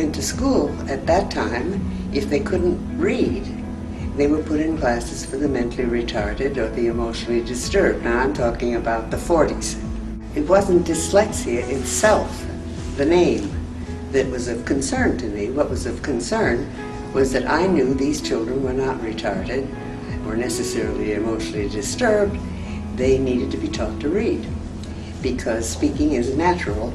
went to school at that time, if they couldn't read, they were put in classes for the mentally retarded or the emotionally disturbed. Now I'm talking about the 40s. It wasn't dyslexia itself, the name, that was of concern to me. What was of concern was that I knew these children were not retarded or necessarily emotionally disturbed. They needed to be taught to read, because speaking is natural,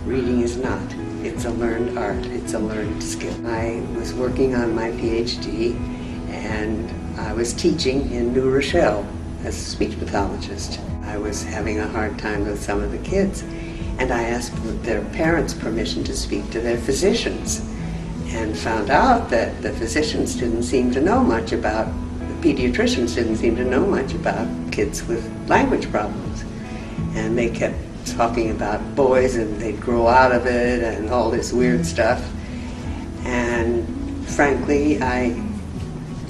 reading is not. It's a learned art, it's a learned skill. I was working on my PhD, and I was teaching in New Rochelle as a speech pathologist. I was having a hard time with some of the kids, and I asked their parents' permission to speak to their physicians, and found out that the physicians didn't seem to know much about, the pediatricians didn't seem to know much about kids with language problems. And they kept talking about boys and they'd grow out of it and all this weird stuff. And frankly, I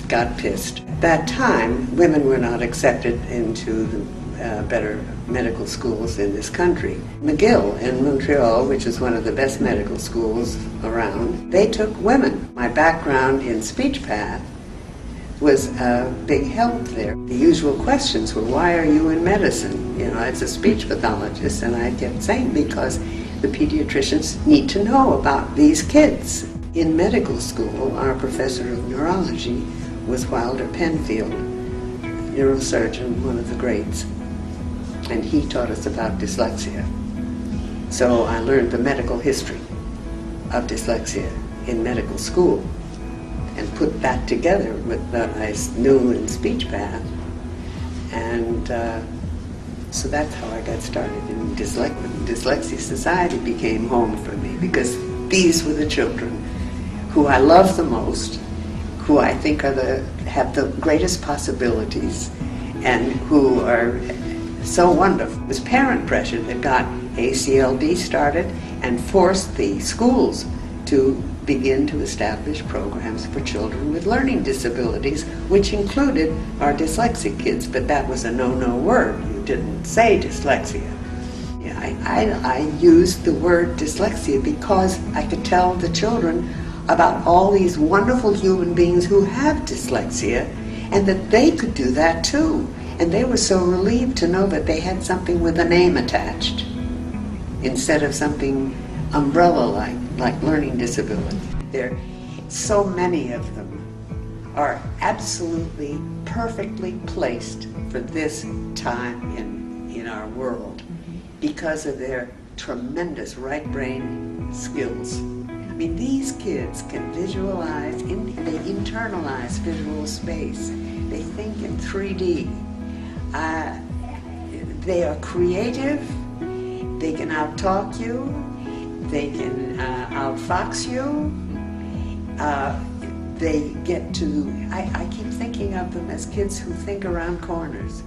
got pissed. At that time, women were not accepted into the better medical schools in this country. McGill in Montreal, which is one of the best medical schools around, they took women. My background in speech path was a big help there. The usual questions were, why are you in medicine? You know, as a speech pathologist, and I kept saying, because the pediatricians need to know about these kids. In medical school, our professor of neurology was Wilder Penfield, neurosurgeon, one of the greats, and he taught us about dyslexia. So I learned the medical history of dyslexia in medical school, and put that together with what I knew in speech path. And so that's how I got started in Dyslexia Society became home for me, because these were the children who I love the most, who I think are have the greatest possibilities, and who are so wonderful. It was parent pressure that got ACLD started and forced the schools to begin to establish programs for children with learning disabilities, which included our dyslexic kids, but that was a no-no word. You didn't say dyslexia. Yeah, I used the word dyslexia because I could tell the children about all these wonderful human beings who have dyslexia, and that they could do that too. And they were so relieved to know that they had something with a name attached, instead of something umbrella-like, like learning disability. There, so many of them are absolutely perfectly placed for this time in our world because of their tremendous right brain skills. I mean, these kids can visualize, they internalize visual space. They think in 3D. They are creative. They can out-talk you. They can outfox you. They get to, I keep thinking of them as kids who think around corners.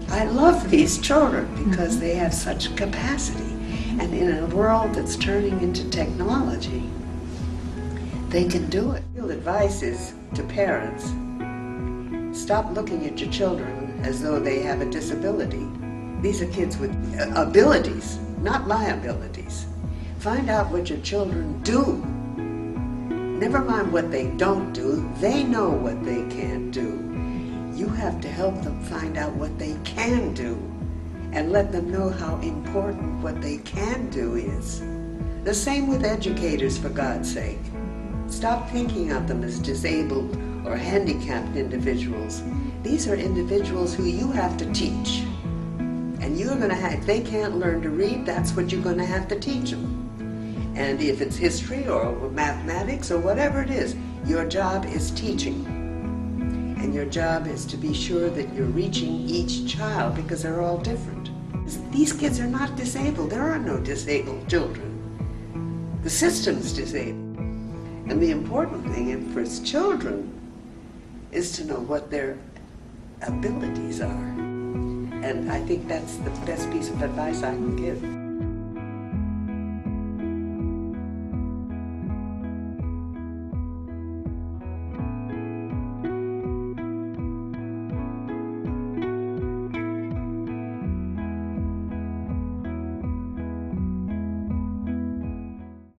I love these children because they have such capacity. And in a world that's turning into technology, they can do it. Real advice is to parents, stop looking at your children as though they have a disability. These are kids with abilities, not liabilities. Find out what your children do. Never mind what they don't do, they know what they can't do. You have to help them find out what they can do and let them know how important what they can do is. The same with educators, for God's sake. Stop thinking of them as disabled or handicapped individuals. These are individuals who you have to teach. And you're going to have, if they can't learn to read, that's what you're going to have to teach them. And if it's history or mathematics or whatever it is, your job is teaching. And your job is to be sure that you're reaching each child, because they're all different. These kids are not disabled. There are no disabled children. The system's disabled. And the important thing for children is to know what their abilities are. And I think that's the best piece of advice I can give.